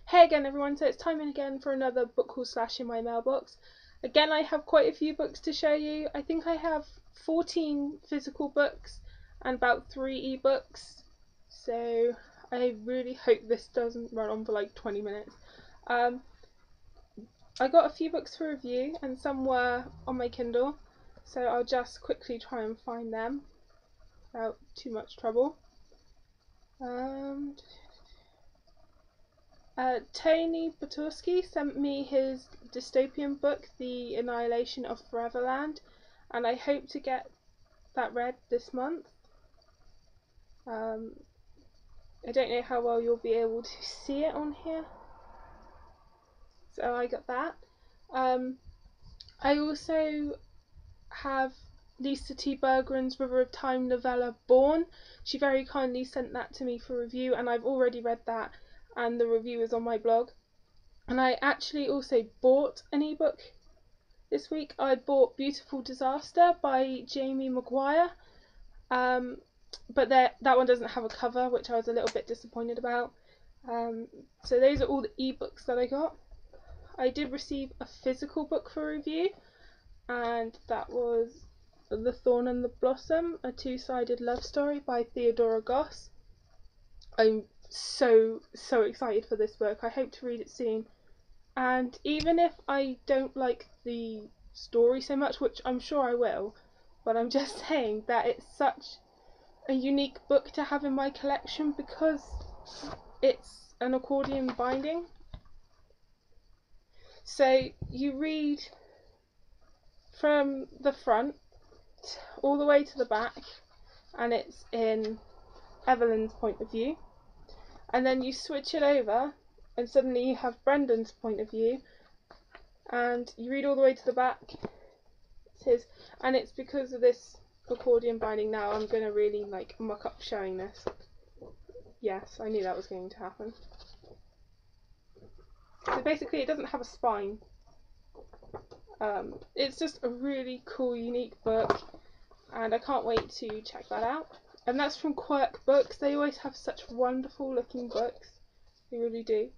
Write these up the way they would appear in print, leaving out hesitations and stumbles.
Hey again everyone, so it's time again for another book haul slash in my mailbox. Again, I have quite a few books to show you. I think I have 14 physical books and about 3 ebooks, so I really hope this doesn't run on for like 20 minutes. I got a few books for review and some were on my Kindle, so I'll just quickly try and find them without too much trouble. Tony Boturski sent me his dystopian book, The Annihilation of Foreverland, and I hope to get that read this month. I don't know how well you'll be able to see it on here, so I got that. I also have Lisa T. Bergren's River of Time novella Born. She very kindly sent that to me for review, and I've already read that, and the review is on my blog. And I actually also bought an ebook this week. I bought Beautiful Disaster by Jamie Maguire, but that one doesn't have a cover, which I was a little bit disappointed about. So those are all the ebooks that I got. I did receive a physical book for review, and that was The Thorn and the Blossom, a two-sided love story by Theodora Goss. I'm so excited for this book. I hope to read it soon. And even if I don't like the story so much, which I'm sure I will, but I'm just saying that it's such a unique book to have in my collection because it's an accordion binding. So you read from the front all the way to the back, and it's in Evelyn's point of view, and then you switch it over and suddenly you have Brendan's point of view, and you read all the way to the back. It's his, and it's because of this accordion binding. Now I'm going to really muck up showing this. Yes, I knew that was going to happen. So basically it doesn't have a spine. It's just a really cool, unique book, and I can't wait to check that out. And that's from Quirk Books. They always have such wonderful looking books. They really do.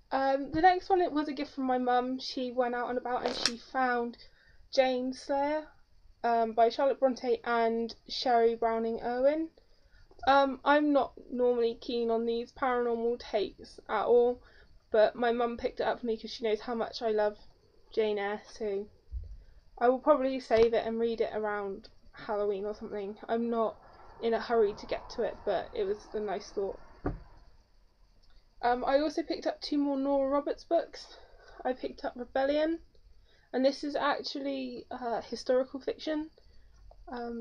The next one, it was a gift from my mum. She went out and about and she found Jane Slayer by Charlotte Bronte and Sherry Browning Irwin. I'm not normally keen on these paranormal takes at all, but my mum picked it up for me because she knows how much I love Jane Eyre, so I will probably save it and read it around Halloween or something. I'm not in a hurry to get to it, but it was a nice thought. I also picked up 2 more Nora Roberts books. I picked up Rebellion, and this is actually historical fiction,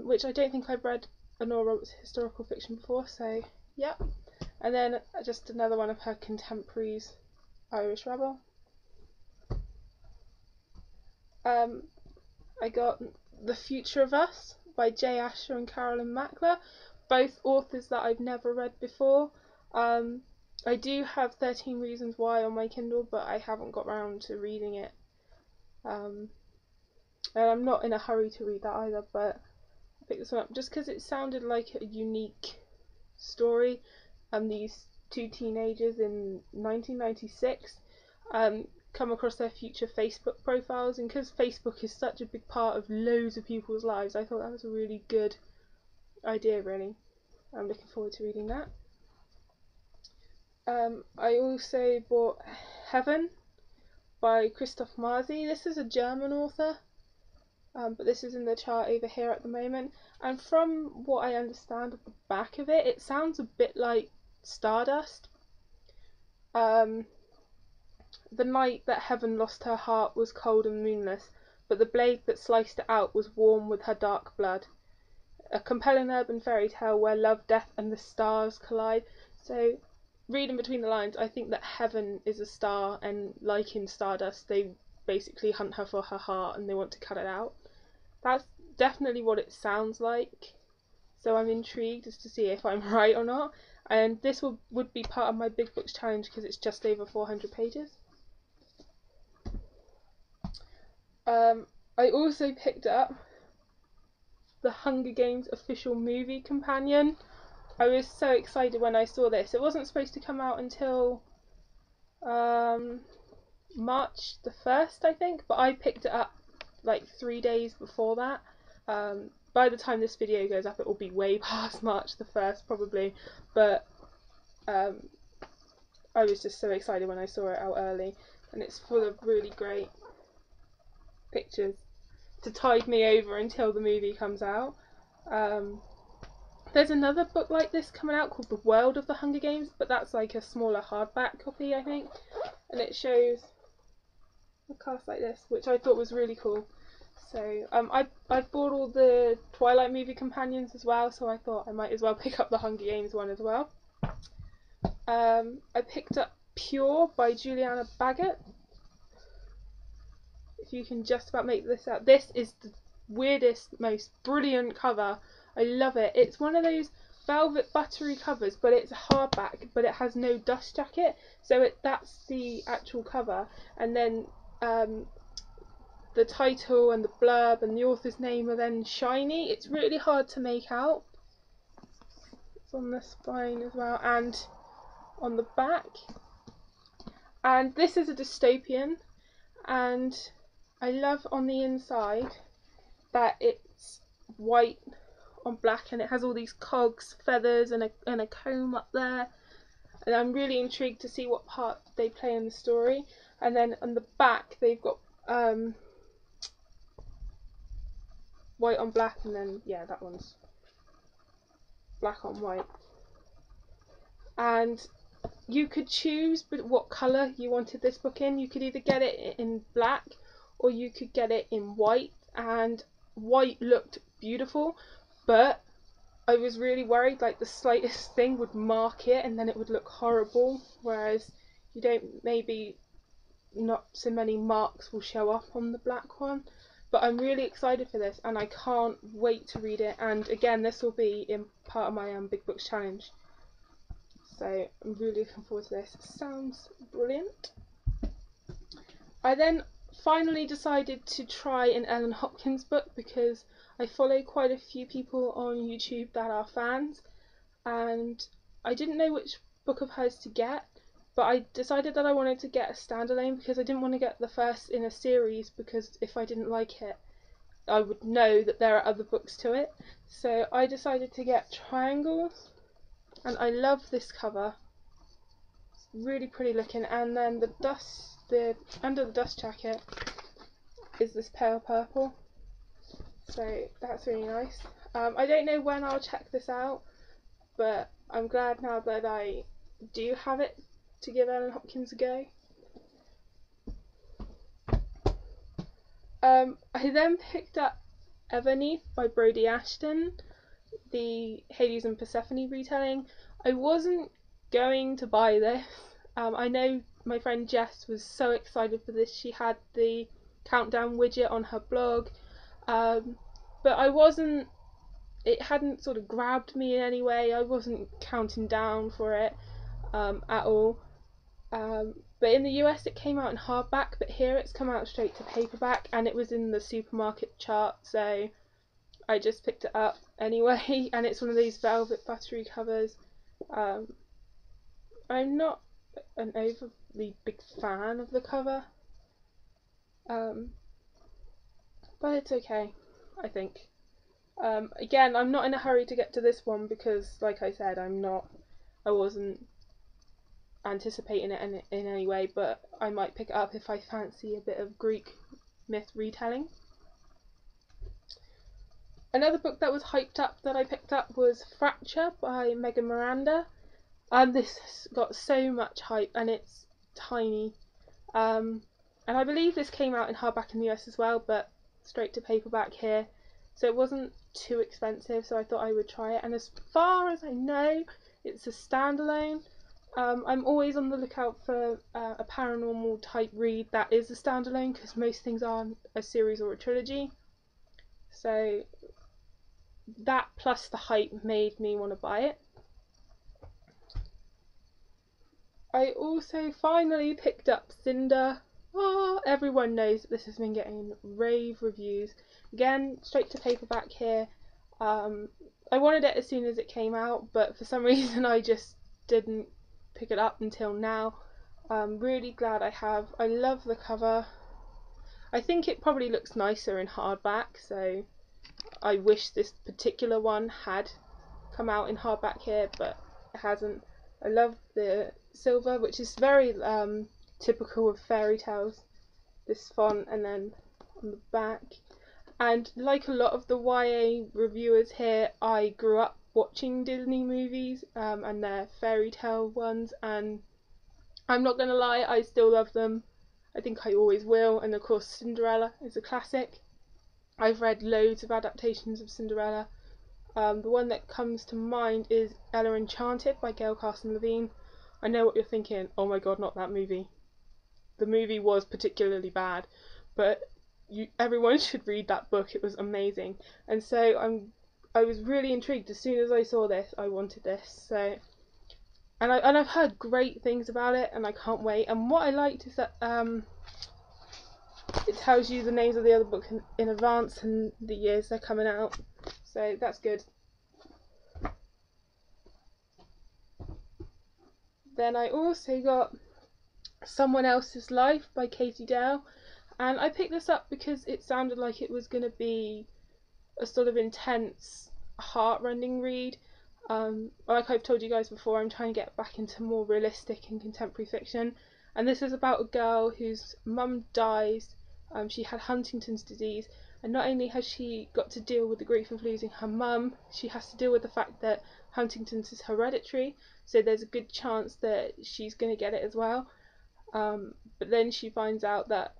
which I don't think I've read a Nora Roberts historical fiction before, so yeah. And then just another one of her contemporaries, Irish Rebel. I got The Future of Us by Jay Asher and Carolyn Mackler, both authors that I've never read before. I do have 13 Reasons Why on my Kindle, but I haven't got round to reading it. And I'm not in a hurry to read that either, but I picked this one up just because it sounded like a unique story. These 2 teenagers in 1996 come across their future Facebook profiles, and because Facebook is such a big part of loads of people's lives, I thought that was a really good idea, really. I'm looking forward to reading that. I also bought Heaven by Christoph Marzi. This is a German author, but this is in the chart over here at the moment, and from what I understand of the back of it, it sounds a bit like Stardust. The night that Heaven lost her heart was cold and moonless, but the blade that sliced it out was warm with her dark blood. A compelling urban fairy tale where love, death and the stars collide. So reading between the lines, I think that Heaven is a star, and like in Stardust, they basically hunt her for her heart and they want to cut it out. That's definitely what it sounds like, so I'm intrigued as to see if I'm right or not. And this would be part of my Big Books challenge because it's just over 400 pages. I also picked up the Hunger Games official movie companion. I was so excited when I saw this. It wasn't supposed to come out until March the 1st, I think, but I picked it up like 3 days before that. By the time this video goes up, it will be way past March the 1st probably, but I was just so excited when I saw it out early, and it's full of really great pictures to tide me over until the movie comes out. There's another book like this coming out called The World of the Hunger Games, but that's like a smaller hardback copy, I think, and it shows a cast like this, which I thought was really cool. So I've bought all the Twilight movie companions as well, so I thought I might as well pick up the Hunger Games one as well. I picked up Pure by Juliana Baggott. If you can just about make this out. This is the weirdest, most brilliant cover. I love it. It's one of those velvet buttery covers, but it's a hardback, but it has no dust jacket, so that's the actual cover, and then the title and the blurb and the author's name are then shiny. It's really hard to make out. It's on the spine as well and on the back. And this is a dystopian, and I love on the inside that it's white on black, and it has all these cogs, feathers, and a comb up there, and I'm really intrigued to see what part they play in the story. And then on the back they've got white on black, and then yeah, that one's black on white, and you could choose but what colour you wanted this book in. You could either get it in black or you could get it in white, and white looked beautiful, but I was really worried like the slightest thing would mark it and then it would look horrible, whereas you don't, maybe not so many marks will show up on the black one. But I'm really excited for this and I can't wait to read it, and again this will be in part of my Big Books challenge, so I'm really looking forward to this. It sounds brilliant. I then finally decided to try an Ellen Hopkins book because I follow quite a few people on YouTube that are fans, and I didn't know which book of hers to get, but I decided that I wanted to get a standalone because I didn't want to get the first in a series, because if I didn't like it I would know that there are other books to it. So I decided to get Triangles, and I love this cover. It's really pretty looking, and then the under the dust jacket is this pale purple, so that's really nice. I don't know when I'll check this out, but I'm glad now that I do have it to give Ellen Hopkins a go. I then picked up Everneath by Brody Ashton, the Hades and Persephone retelling. I wasn't going to buy this. I know my friend Jess was so excited for this. She had the countdown widget on her blog, but I wasn't, it hadn't sort of grabbed me in any way. I wasn't counting down for it at all. But in the US it came out in hardback, but here it's come out straight to paperback, and it was in the supermarket chart, so I just picked it up anyway. And it's one of these velvet buttery covers. I'm not an overly big fan of the cover, but it's okay, I think. Again, I'm not in a hurry to get to this one because, like I said, I wasn't anticipating it in any way, but I might pick it up if I fancy a bit of Greek myth retelling. Another book that was hyped up that I picked up was Fracture by Megan Miranda, and this has got so much hype and it's tiny, and I believe this came out in hardback in the US as well, but straight to paperback here, so it wasn't too expensive, so I thought I would try it. And as far as I know, it's a standalone. I'm always on the lookout for a paranormal type read that is a standalone, because most things are a series or a trilogy. So that plus the hype made me want to buy it. I also finally picked up Cinder. Oh, everyone knows that this has been getting rave reviews. Again, straight to paperback here. I wanted it as soon as it came out, but for some reason I just didn't pick it up until now. I'm really glad I have. I love the cover. I think it probably looks nicer in hardback, so I wish this particular one had come out in hardback here, but it hasn't. I love the silver, which is very typical of fairy tales, this font, and then on the back. And like a lot of the YA reviewers here, I grew up watching Disney movies and their fairy tale ones, and I'm not gonna lie, I still love them. I think I always will. And of course Cinderella is a classic. I've read loads of adaptations of Cinderella. The one that comes to mind is Ella Enchanted by Gail Carson Levine. I know what you're thinking, oh my god, not that movie. The movie was particularly bad, but everyone should read that book. It was amazing. And so I was really intrigued. As soon as I saw this, I wanted this. So and I've heard great things about it, and I can't wait. And what I liked is that it tells you the names of the other books in advance and the years they're coming out, so that's good. Then I also got Someone Else's Life by Katie Dale, and I picked this up because it sounded like it was going to be a sort of intense, heart-rending read. Like I've told you guys before, I'm trying to get back into more realistic and contemporary fiction, and this is about a girl whose mum dies. She had Huntington's disease, and not only has she got to deal with the grief of losing her mum, she has to deal with the fact that Huntington's is hereditary, so there's a good chance that she's going to get it as well. But then she finds out that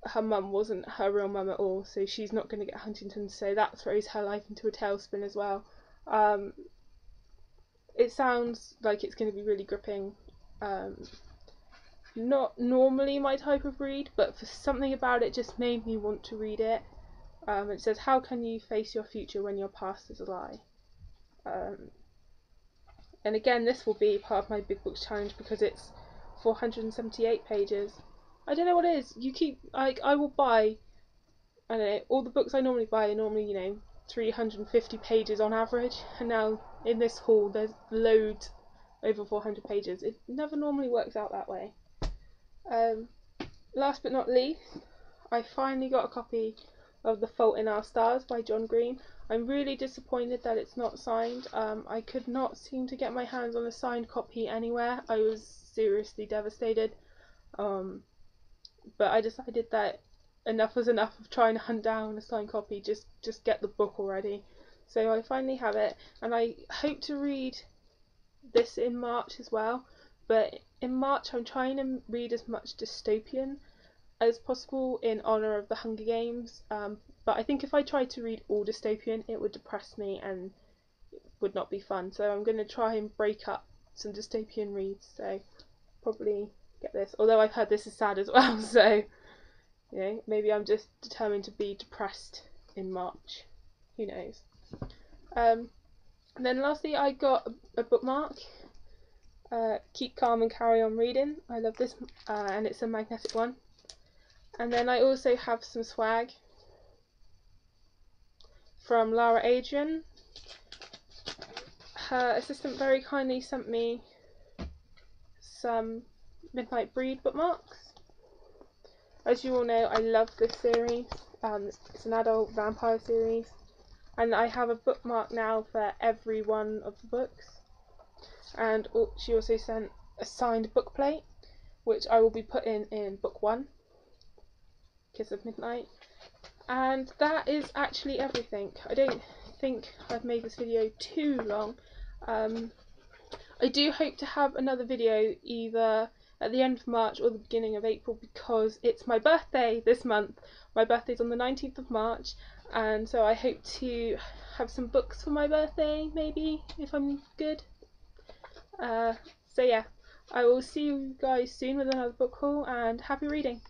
her mum wasn't her real mum at all, so she's not going to get Huntington's, so that throws her life into a tailspin as well. It sounds like it's going to be really gripping. Not normally my type of read, but for something about it just made me want to read it. It says, how can you face your future when your past is a lie? And again, this will be part of my Big Books challenge because it's 478 pages. I don't know what it is. I will buy, I don't know, all the books I normally buy are normally, 350 pages on average, and now in this haul there's loads over 400 pages. It never normally works out that way. Last but not least, I finally got a copy of The Fault in Our Stars by John Green. I'm really disappointed that it's not signed. I could not seem to get my hands on a signed copy anywhere. I was seriously devastated. But I decided that enough was enough of trying to hunt down a signed copy. Just get the book already. So I finally have it, and I hope to read this in March as well. But in March I'm trying to read as much dystopian as possible in honour of the Hunger Games, but I think if I tried to read all dystopian it would depress me and it would not be fun, so I'm going to try and break up some dystopian reads, so probably get this, although I've heard this is sad as well, so maybe I'm just determined to be depressed in March, who knows. And then lastly I got a bookmark. Keep Calm and Carry On Reading. I love this, and it's a magnetic one. And then I also have some swag from Lara Adrian. Her assistant very kindly sent me some Midnight Breed bookmarks. As you all know, I love this series. It's an adult vampire series, and I have a bookmark now for every one of the books. And she also sent a signed book plate, which I will be putting in book 1, Kiss of Midnight. And that is actually everything. I don't think I've made this video too long. I do hope to have another video either at the end of March or the beginning of April, because it's my birthday this month. My birthday's on the 19th of March, and so I hope to have some books for my birthday, maybe, if I'm good. So yeah, I will see you guys soon with another book haul, and happy reading!